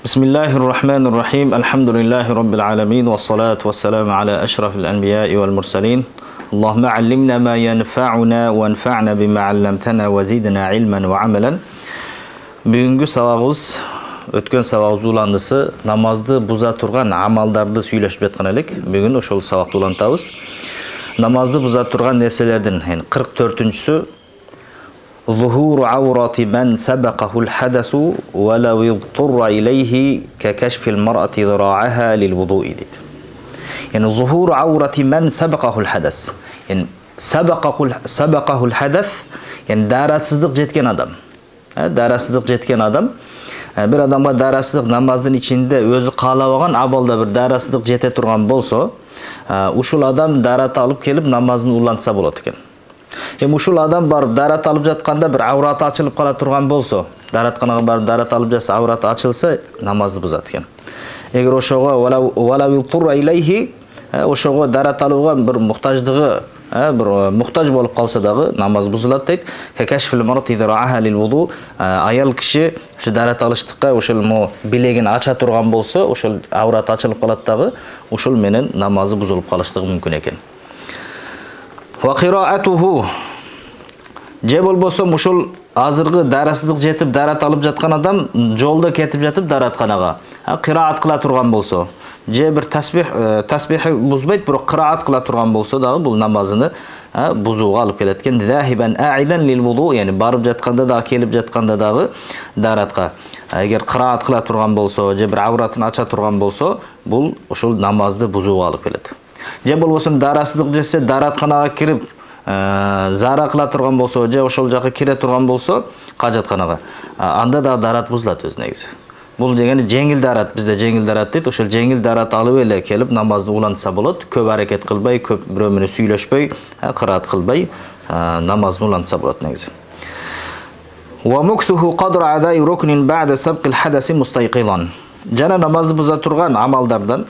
Bismillahirrahmanirrahim. Elhamdülillahi Rabbil alemin. Ve salatu ve selamu ala eşrafil enbiyai vel mursalin. Allahümme allimna ma yenfa'una ve enfa'na bima allamtana ve zidna ilmen ve amelen. Bugünkü sabağımız, ötken sabağımız ulandısı, namazdı buza turgan amaldardı süйлöşüp etken elik. Bugün oşol sabaqты ulantabız. Namazdı buza turgan nerselerden 44-sü ظهور عورة من سبقه الحدث ولو اضطر إليه ككشف المرأة ذراعها للوضوء. Yani ظهور عورة من سبقه الحدث. Yani سبقه الحدث yani daratsızlık jetken adam. Daratsızlık jetken adam. Bir adamga daratsızlık namazın içinde özü kalabagan abalda bir daratsızlık jete turgan bolsa, uşul adam darat alıp kelip namazını ulantsa bolat eken. Ушул адам барып дарат алып жатканда бир авраты ачылып кала турган болсо, даратканага барып дарат алып жатса, авраты ачылса, намазды бузат экен. Эгер ошого ошого дарат алууга бир муктаждыгы, бир муктаж болуп калса дагы намаз бузулат дейт. Аял киши ушу дарат алыштыкка ошол билегин ача турган болсо, ошол авраты ачылып калат дагы, ошол менен намазы бузулуп калыштыгы мүмкүн экен. Wa qira'atuhu je bolboso ушул азыркы дарасыздык жетип дарат алып жаткан адам жолдо кетип жатып даратканага кыраат кыла турган болсо, же бир тасбих бузбайт, бирок кыраат кыла турган болсо дагы бул намазыны бузууга алып келет экен. Захибан аидан лил вуду, yani барып жатканда да келип жатканда дагы даратка эгер кыраат кыла турган болсо, же бир авратын ача турган болсо, бул ушул намазды бузууга алып келет. Же болбосо дарасыздык жетсе даратканага кирип зара кыла турган болсо, же ошол жака кире турган болсо кажатканага, анда да дарат бузулат өз негизи. Бул дегени жеңил дарат, бизде жеңил дарат дейт. Ошол жеңил дарат алып эле келип намазды улантса болот. Көп аракет кылбай, көп бирөө менен сүйлөшпөй, кыраат кылбай намазды улантса болот негизи. Wa muktuhu qadra adai ruknin ba'da sabqil hadasi mustayqilan. Жана намазды буза турган амалдардан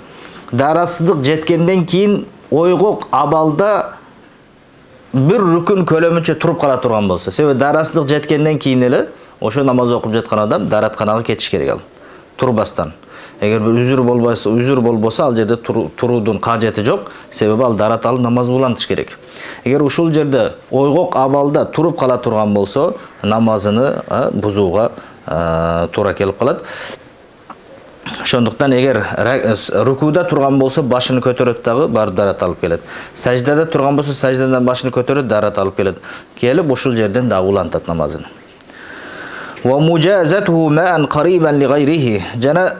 дарасыздык жеткенден кийин ойгок абалда бир рүкүн көлөмүнчө туруп кала турган болсо, себеби дарасыздык жеткенден кийин эле ошо намаз окуп жаткан адам даратканага кетиш керек ал, турбастан. Эгер бир үзүр болбосо, ал жерде туруудун кажети жок, себеби ал дарат алып намаз улантыш керек. Эгер ушул жерде ойгок абалда туруп кала турган болсо, намазыны бузууга туура келип калат. Ошондуктан эгер рукуда турган болсо башын көтөрөт дагы барып дарат алып келет. Саждада турган болсо саждадан башын көтөрөт, дарат алып келет. Келип ушул жерден да улантат намазын. Wa mujazatuhu ma'an qariban li ghayrihi. Жана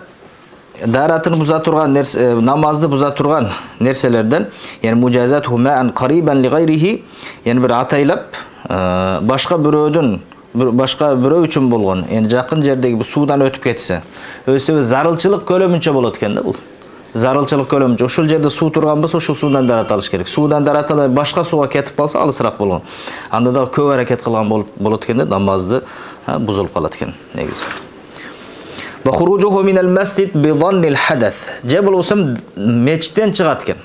даратын буза турган намазды буза турган нерселерден, yani mujazatuhu ma'an qariban li ghayrihi, yani bir атайлап башка бирөө үчүн болгон, yani жакын жердеги суудан өтүп кетсе, өсү зарылчылык көлөмүнчө болот экен да бул. Зарылчылык көлөмүнчө ошол жерде суу турган болсо, ошол суудан дарат алыш керек. Суудан дарат албай башка сууга кетип калса, алысыраак болгон. Анда да көп аракет кылган болот экен да, намазды бузулуп калат экен негизи. Wa khurujuhu min al-masjid bi dhanni al-hadath. Je болсо мечиттен чыгат экен.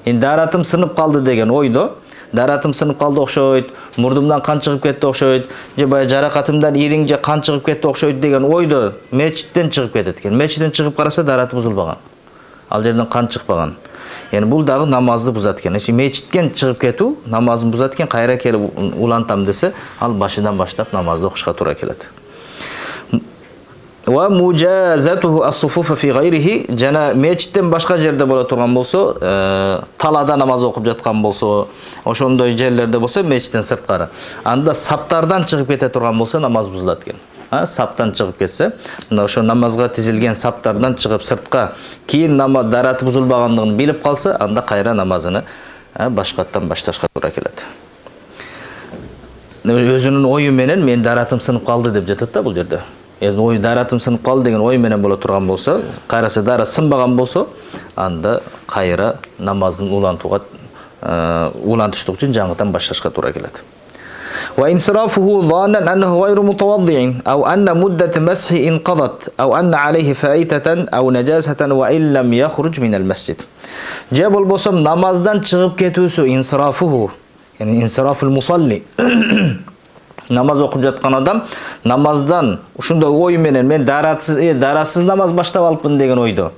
Эми даратым сынып калды деген ойдо, даратым сынып калды окшойт, мурдумдан кан чыгып кетти окшойт, же бая жаракатымдан ириң же кан чыгып кетти окшойт деген ойдо мечиттен чыгып кетет экен. Мечиттен чыгып караса дараты бузулбаган. Ал жерден кан чыкпаган. Yani бул дагы намазды бузат экен. Мечиттен чыгып кетүү намазын бузат экен, кайра келип улантам десе, ал башынан баштап намазды окушка туура келет. Wa mujazatuhu as-sufufa fi ghayrihi. Жана мечиттен башка жерде боло турган болсо, талада намаз окуп жаткан болсо, ошондой жерлерде болсо мечиттен сырткары. Анда саптардан чыгып кете турган болсо намаз бузулат экен. Саптан чыгып кетсе, мына ошо намазга тизилген саптардан чыгып сыртка, кийин намаз дараты бузулбагандыгын билип калса, анда кайра намазыны башкаттан башташка туура келет. Өзүнүн ою менен мен даратым сынып калды деп жатат да бул жерде. Ой даратым сынып калды деген ой менен боло турган болсо, кайрасы дара сынбаган болсо, анда кайра намаздын улантыштык үчүн жаңыдан башташка туура келет. Wa insirafuhu dhannan annahu ghayru mutawaddi'in aw anna muddat mashi inqadat aw anna alayhi fa'itatan aw najasatan wa in lam yakhruj min al-masjid. Je bolboso namazdan чыгып кетүүсү insirafuhu, yani insiraful musalli. Namaz okuyup жаткан адам намаздан ушундай ой менен мен дарасыз намаз баштап алыпмын деген ойдо.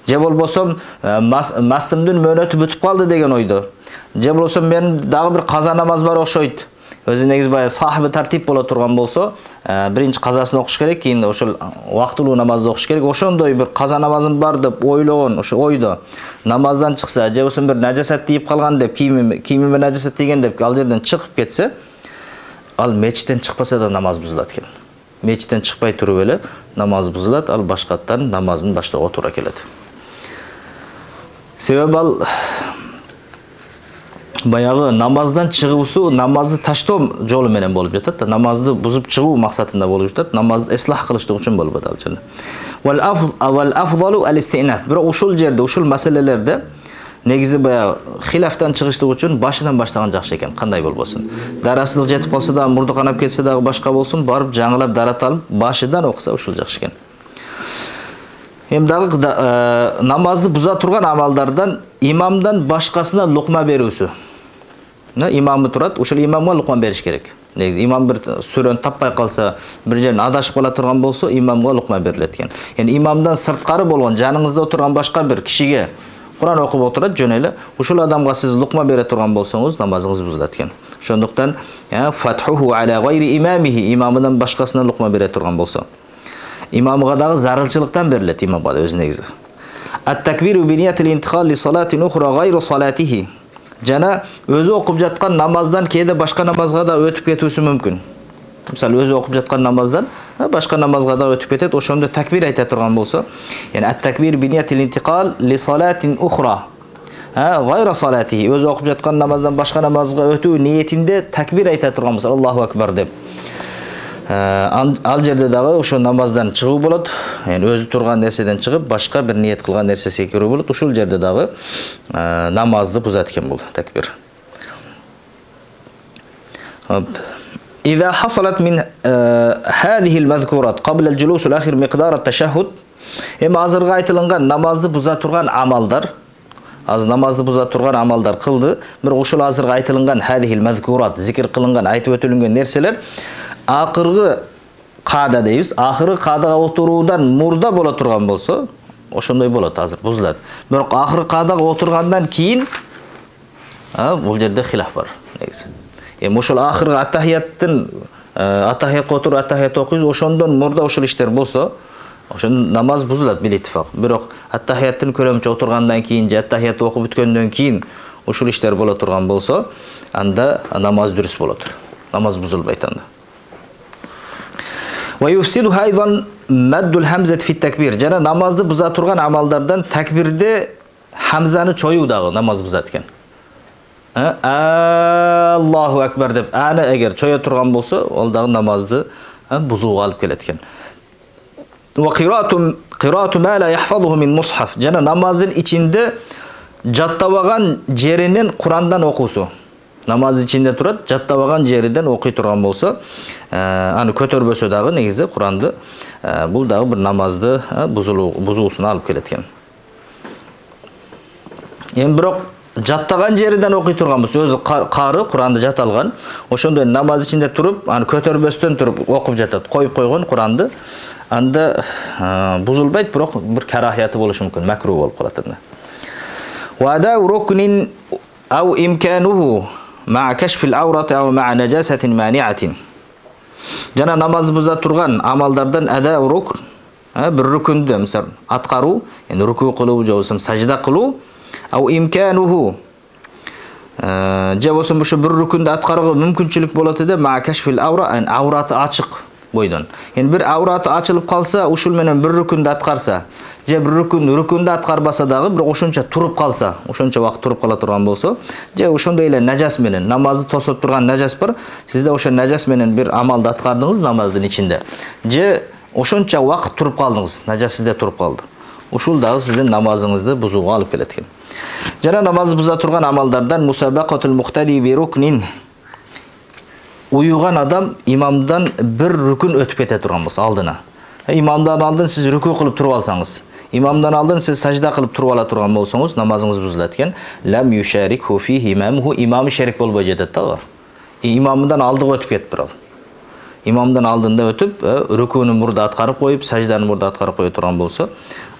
Же болбосо мастымдын мөөнөтү бүтүп калды деген ойдо. Же болбосо мен дагы бир каза намаз бар окшойт. Өзү негизи баягы сахибы тартип боло турган болсо, биринчи казасын окуш керек, кийин ошол убактылуу намазды окуш керек. Ошондой бир каза намазым бар деп ойлогон, ошо ойдо намаздан чыкса, же болбосо бир нажасат тийип калган деп, кийимиме нажасат тийген деп ал жерден чыгып кетсе, ал мечиттен чыкпаса да намаз бузулат экен. Мечиттен чыкпай туруп эле намаз бузулат, ал башкаттан намазын баштоого туура келет. Себеби ал баягы намаздан чыгуусу намазды таштоо жолу менен болуп жатат да, намазды бузуп чыгуу максатында болуп жатат, намазды эслах кылыштык үчүн болуп атат жана. Вал афдалу ал-истинaf. Бирок ушул жерде, ушул маселелерде негизи баягы хилафтан чыгыштык үчүн башынан баштаган жакшы экен, кандай болбосун. Дарасыздык жетип калса да, мурду канап кетсе дагы башка болсун, барып жаңылап дарат алып башыдан окуса ушул жакшы экен. Эми дагы намазды буза турган амалдардан имамдан башкасына лукма берүүсү. Имамы турат, ушул имамга лукма бериш керек. Негизи имам бир сүрөнү таппай калса, бир жерден адашып кала турган болсо, имамга лукма берилет экен. Эми имамдан сырткары болгон, жаныңызда отурган башка бир кишиге Кур'ан окуп отурат жөн эле, ушул адамга сиз лукма бере турган болсоңуз, намазыңыз бузулат экен. Ошондуктан фатхуху аля гайри имамихи, имамынан башкасына лукма бере турган болсо. Имамга дагы зарылчылыктан берилет, имамга да өзү негизи. Ат-такбиру би ниятил интихал ли салатин ухра гайру салатихи. Жана өзү окуп жаткан намаздан кээде башка намазга да өтүп кетүүсү мүмкүн. Мисалы өзү окуп жаткан намаздан башка намазга да өтүп кетет, ошондо такбир айта турган болсо, яни ат-такбир би ниятил интихал ли салатин ухра гайра салатихи. Өзү окуп жаткан намаздан башка намазга өтүү ниетинде такбир айта турган болсо, Аллаху акбар деп. Ал жерде дагы ошо намаздан чыгуу болот. Яни өзү турган нерседен чыгып, башка бир ниет кылган нерсеге кирүү болот. Ушул жерде дагы намазды бузат экен бул такбир. إذا حصلت من هذه المذكورات قبل الجلوس الأخير مقدار التشهد. Эми азыркы айтылган намазды буза турган амалдар, намазды буза турган амалдар кылды. Бирок ушул азыркы айтылган хадихил мазкурат, зикир кылынган, айтып өтүлгөн нерселер акыркы каада дейбиз, акыркы каадага отуруудан мурда боло турган болсо, ошондой болот, азыр бузулат. Бирок акыркы каадага отургандан кийин бул жерде хилаф бар негизи. Эми ошол акыркы аттахияттын аттахиятка отуруп аттахият окуйбуз, ошондон мурда ошол иштер болсо, ошон намаз бузулат бил иттифак. Бирок аттахияттын көрөмчө отургандан кийин же аттахият окуп бүткөндөн кийин ошол иштер боло турган болсо, анда намаз дүрүс болот. Намаз бузулбайт анда. Ва юфсидуха айдан маддул хамзат фи такбир. Жана намазды буза турган амалдардан такбирде хамзаны чоюу дагы намаз бузат экен. Аллаху акбар деп аны эгер чоя турган болсо, ол дагы намазды бузууга алып келет экен. Ва кыраату ма ла яхфазуху мин мусхаф. Жана намаздын ичинде жаттабаган жеринен Курандан окуусу. Намаз ичинде турат, жаттабаган жериден окуй турган болсо, аны көтөрбөсө дагы негизи Куранды бул дагы бир намазды бузуусуна алып келет экен. Эми бирок жаттаган жериден окуй турган болсо, өзү кары Куранды жаталган, ошондой намаз ичинде туруп, аны көтөрбөстөн туруп окуп жатат, коюп койгон Куранды, анда бузулбайт, бирок бир карахияты болушу мүмкүн, макруh болуп калат анда. Ва адау рукнин ау имкануху ма кашфил аурати ау ма najasatin mani'atin. Жана намаз буза турган амалдардан адау рукн, бир рукунду мисалы аткаруу, яни руку кылуу же болбосо сажда кылуу, ау имкануху же болбосо ушу бир рукунду аткарууга мүмкүнчүлүк болот эде, ма кашфил аура, аураты ачык бойдон. Яни бир аураты ачылып калса, ушул менен бир рукунду аткарса, же бир рукунду аткарбаса дагы, бирок ошончо туруп калса, ошончо вакыт туруп кала турган болсо, же ошондой эле нажас менен, намазды тосуп турган нажас бар, сизде ошо нажас менен бир амалды аткардыңыз намаздын ичинде, же ошончо вакыт туруп калдыңыз, нажас сизде туруп калды. Ушул дагы сиздин намазыңызды бузууга алып келет экен. Жана намаз буза турган амалдардан мусабакатул мухтади би рукнин. Уюган адам имамдан бир рукун өтүп кете турган болсо алдына. Имамдан алдын сиз руку кылып туруп алсаңыз, имамдан алдын сиз сажда кылып туруп ала турган болсоңуз, намазыңыз бузулат экен. Лам юшарикху фи имамуху, имамы шерик болбой жетет да. Имамдан алдыга өтүп кетиптир ал. имамдын алдында өтүп, рүкүүнү мурда аткарып коюп, сажданы мурда аткарып кое турган болсо,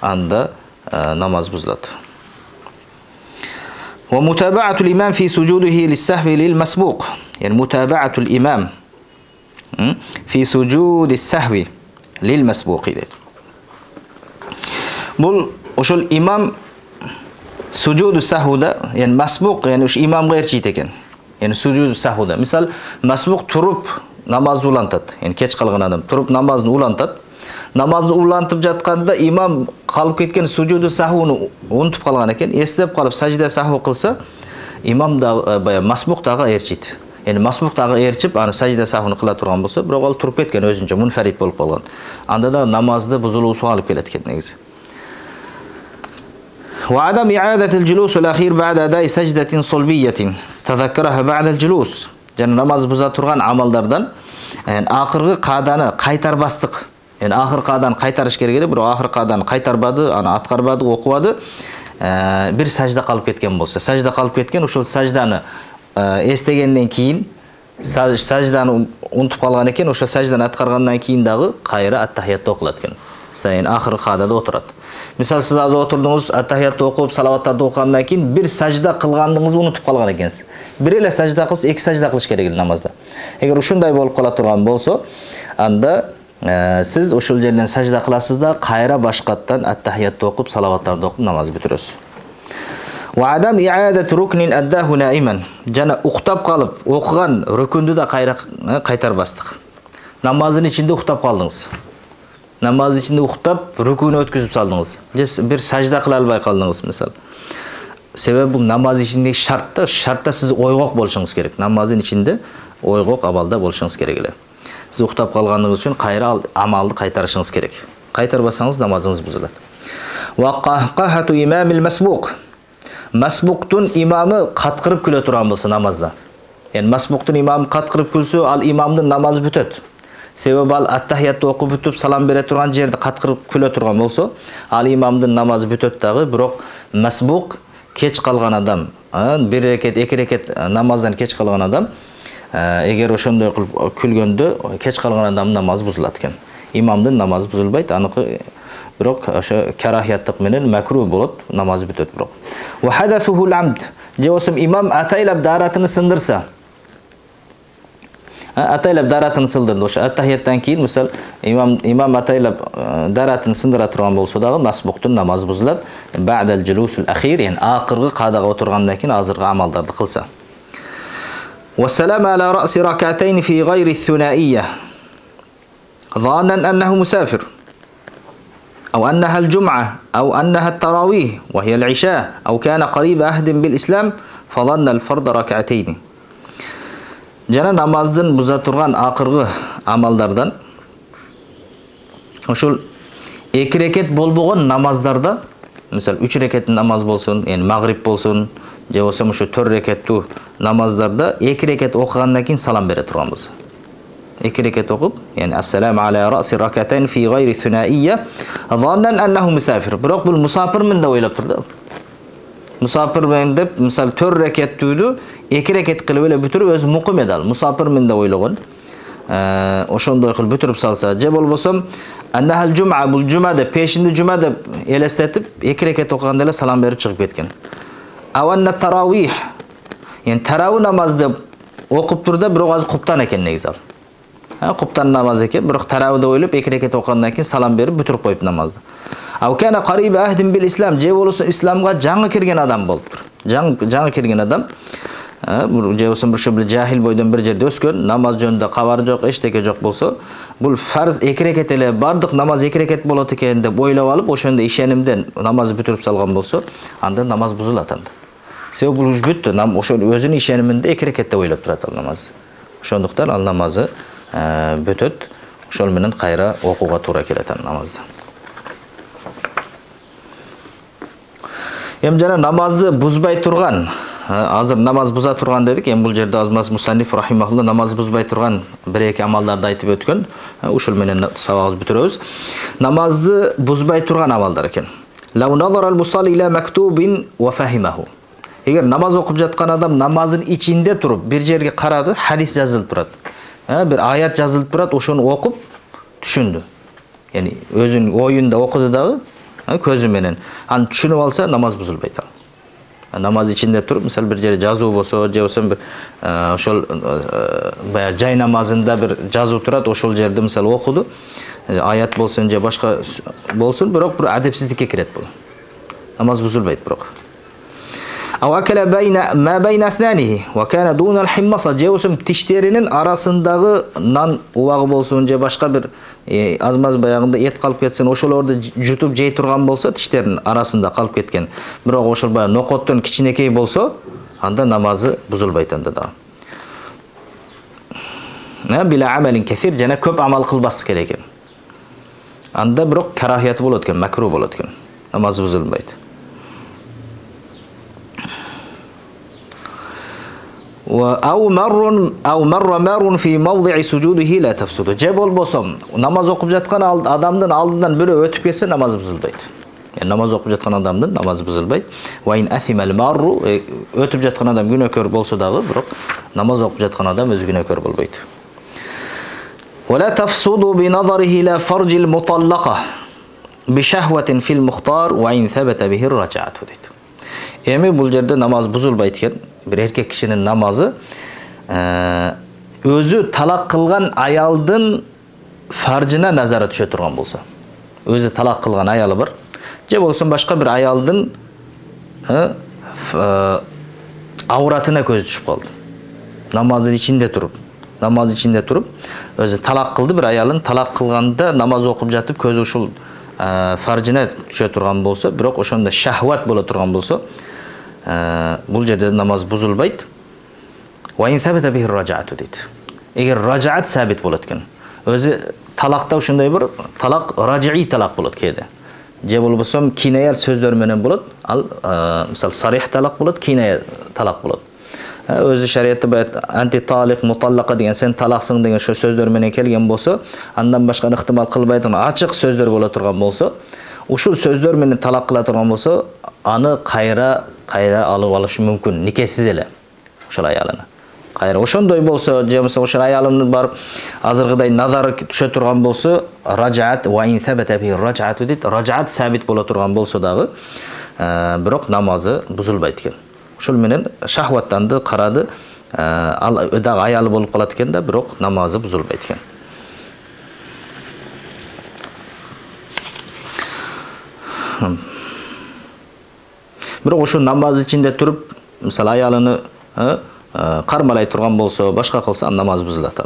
анда намаз бузулат. Wa mutaba'atul imam fi sujudihi lis-sahwi lil-masbuq. Yani mutaba'atul imam fi sujudis-sahwi lil-masbuqi. Bul oşol imam sujudu sahvda, yani masbuq, yani oş imamga erchiyt eken. Yani sujudu sahvda. Misal masbuq turup namazı ulantat. Yani keç kalgan adam turup namazını ulantat. Namazını ulantып жатканда imam kalıp ketken sujudu sahvunu unutup kalgan eken, eslep kalıp sajda sahvu kılsa, imam da baya masbuq daga erchiyt. Yani masbuq daga erchip, ana sajda sahvunu kıla turgan bolsa, biroq al turup ketken özünçe munfarid bolup kalgan. Anda da namazdı buzulusu alıp kelet eken negisi. وعدم إعادة الجلوس الأخير بعد أداء سجدة صلبية تذكرها بعد الجلوس. Yani namaz buza turgan amallardan yani akırgı qadаны qaytarbastıq. Yani ahir qadаны qaytarış керек edi, biroq ahir qadаны qaytarbады, ana atqarbады, оқубады. Bir sajda kalıp ketken bolsa, sajda kalıp ketken, uşul sajdаны estегенден кийин, sajdаны unutup kalgan eken, uşul sajdаны atqargandan kийин dagı qayra at-tahiyyatты okulat eken. Sayın ahir qadada oturat. Misal siz az oturdunuz, at-tahiyyatты okup, salavattарды okugandan kийин bir sajda kılgandığınızı unutup kalgan ekensiz. Bir ele sajda kılıp, iki sajda kılış керек namazda. Eğer uşunday bolup kala turgan bolsa, anda siz uşul жерден sajda kılasız da qayra başkattan at-tahiyyatты okup, salavattарды okup namazı bitiresiz. Wa adam i'adat ruknin addahu naiman. Jana uktap kalıp okugan rükündü de qaytarbastık. Namazın içinde uktap kaldınız. Namaz içinde uktap rükûnü ötküzüp saldınız. Bir sajda kıla albay kaldınız misal. Sebebi bu namaz içinde şartta siz oygok boluşunuz gerek. Namazın içinde oygok amalda boluşunuz gerek. Siz uktap kalganınız için qayra amaldı qaytarışınız gerek. Qaytarbasanız namazınız buzulat. Wa qahqahatu imamil masbuq. Masbuqtun imamı qatkırıp küle turan bolsa namazda. Yani masbuqtun imamı qatkırıp külsü, al imamdın namazı bütöt. Sebebi al at-tahiyyatты okup бүтүп salam bere turgan jerde qatkırıp küle turgan bolsa, al imamdın namazı bütöt dagı, biroq masbuq keç kalgan adam, bir reket, iki reket namazdan keç kalgan adam, eğer oşondoy kılıp külgöndө keç kalgan adam namazı buzulat eken. İmamdın namazı buzulbayt, anıqı biroq oşo karahiyatlık menen makruh bolup namazı bütöt biroq. Wa hadathuhul amd. Je osum imam ataylap daratını sındırsa, ataylap daratını sındırdı. Oşo at-tahiyyattan keyin misal imam ataylap daratını sındıra turgan bolsa dagı masbuqtun namazı buzulat. Ba'dal julusul akhir, yani akırgı qadaga oturgandan keyin azırgı amaldardı kılsa. Wa salam ala ra'si rak'atayn fi ghayri thunaiyyah. Zannan annahu musafir. أو أنها الجمعة أو أنها التراويح وهي العشاء أو كان قريب عهد بالإسلام فظن الفرض ركعتين. Jana namazdın buza turgan akırgı amallardan oşul 2 reket bolbogon namazlarda, misal 3 reket namaz bolsun, yani maghrib bolsun, je bolsa şu 4 reketli namazlarda 2 reket okugandan keyin salam bere turgan bolsa. 2 reket okup, yani assalamu ala ra'si rak'atayn fi gayri thunaiyyah zannan annahu musafir. Biroq bul musafir min da oylap turdu. Musafir men dep misal 4 reketli 2 reket kılıp ele bütürüp öz muqim edal. Musafir min da oylogon. Oşondoy kılıp bütürüp salsa, je bolbosam annahal jum'a, bul juma da peşinde juma da elestetip 2 reket okuganda ele salam berip çıkıp ketken. Aw anna tarawih, yani tarawih namazda okup turda biroq az quptan eken negizal. Quptan namaz eken, biroq tarawihda oylop 2 reket okugandan keyin salam berip bütürüp koyup namazda. Aw kana qarib ahdin bil islam, je bolsa islamga жаңы kirgen adam boluptur. Жаңы kirgen adam, je bolsa bir jahil boydan bir jerde öskön, namaz jönündө kabары жок, eçteke жок bolsa, bul farz 2 reket ele bardыk namaz 2 reket bolot eken dep oylap alıp, oşonda işenimden namazı bütürüp salgan bolsa, anda namaz buzulat anda. Sebep bul büttü, oşo özünün işeniminde 2 rekette oylap turat namaz. Oşonduktan al namazı bütöt, oşol menen qayra okuga toora kelet namazda. Hem jana namazды buzbay turgan, hazır namaz buza turgan dedik. Hem bul jerde azmaz musannif rahimahullah namaz buzbay turgan bir eki amaldарды aytıp ötkөн. Uşul menen sabagыбызды бүтүрөбүz. Namazды buzbay turgan amaldar eken. Law nazara al-musalli ila maktubin wa fahimahu. Eğer namaz okup jatkan adam namazın içinde turup bir jerge karadı, hadis yazılıp turat. bir ayet yazılıp turат, ошону окуп түшүндү. Yani özünün oyunda okudu dağı közü menen. An düşünüp alsa namaz buzulbayt. Namaz içinde turup misal bir jere жазуу болсо, же болсо bir ошол бая жай намазында bir жазуу турат, ошол жерде misal окуду. Ayet bolsun же башка болсун, бирок bir адепсиздикке кирет бул. Namaz buzulbayt бирок. Aw akala ma bayna asnanihi wa kana duna al-himmasa, je bolsун тиштеринин арасындагы нан убагы болсун же башка bir azmaz bayağında et kalıp ketsen, oşolordu jutup jey turgan bolsa, tişlerin arasında kalıp ketken, biroq oşol bayağı noqottun kiçinekey bolsa, anda namazı buzulbayt anda da. Bila amelin kesir, jana köp amal kılbası kereken. Anda biroq karahiyati bolatken, makruh bolatken, namazı buzulbayt. Aw marra marun fi mawdi'i sujudihi la tafsudu. Je bolbosam namaz okup жаткан adamdın aldından biri ötüp kelse namazı buzulbayt. Yani namaz okup жаткан adamdın namazı buzulbayt. Wa in athima'l marru, ötüp жаткан adam günökör bolsa dagı, biroq namaz okup жаткан adam özü günökör bolbayt. Wa la tafsudu bi nazarihi ila farjil mutallaqa bi shahwatin fil mukhtar wa in thabata bihi raca'atu. Emi bul jerde namaz buzulbaytken bir erkek kişinin namazı özü talak kılgan ayaldın farcına nazara düşe turgan bolsa. Özü talak kılgan ayalı var. Je bolsun başka bir ayaldın avratına göz düşüp kaldı. Namazın içinde turup özü talak kıldı bir ayalın, talak kılganda namaz okup jatıp közü uşul farcına düşe turgan bolsa, biroq oşonda şahvat bola turgan bolsa, bul jerde namaz buzulbayt. Wa in sabata bihi raca'atu deydi. Eger racaat sabit bolatken, özü talakta uşunday bir talak raci'i talak bolat kede. Je bolbosam kinayal sözler menen bolat, al misal sarih talak bolat, kinaya talak bolat. Özü şeriatda bayat anti talik mutallaka degan, sen talaksың degan şu sözler menen kelgen bolsa, andan başka ihtimal kılbaytın açık sözler bola turgan bolsa, uşul sözler menen talak kıla turgan bolsa, anı kayra alıp alışı mümkün, nikesiz ele uşul ayalını. Kayra oşondoy bolsa, je bolsa uşul ayalının barıp azırgıday nazarı düşe turgan bolsa, racaat wa in sabata bihi raca'atu deydi. Racaat sabit bola turgan bolsa dagı, biroq namazı buzulbayt eken. Uşul menen şahvattandı, qaradı, dagı ayalı bolup kalat eken da, biroq namazı buzulbayt eken. Biroq uşu namaz içinde turup, misal ayalını karmalay turgan bolsa, başka kılsa namaz buzulat.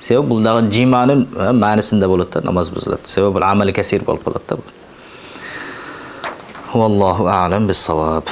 Sebep bul dagı cimanın manisinde bolat da namaz buzulat. Sebep bul ameli kesir bolup kalat da. Wallahu a'lam bis-savab.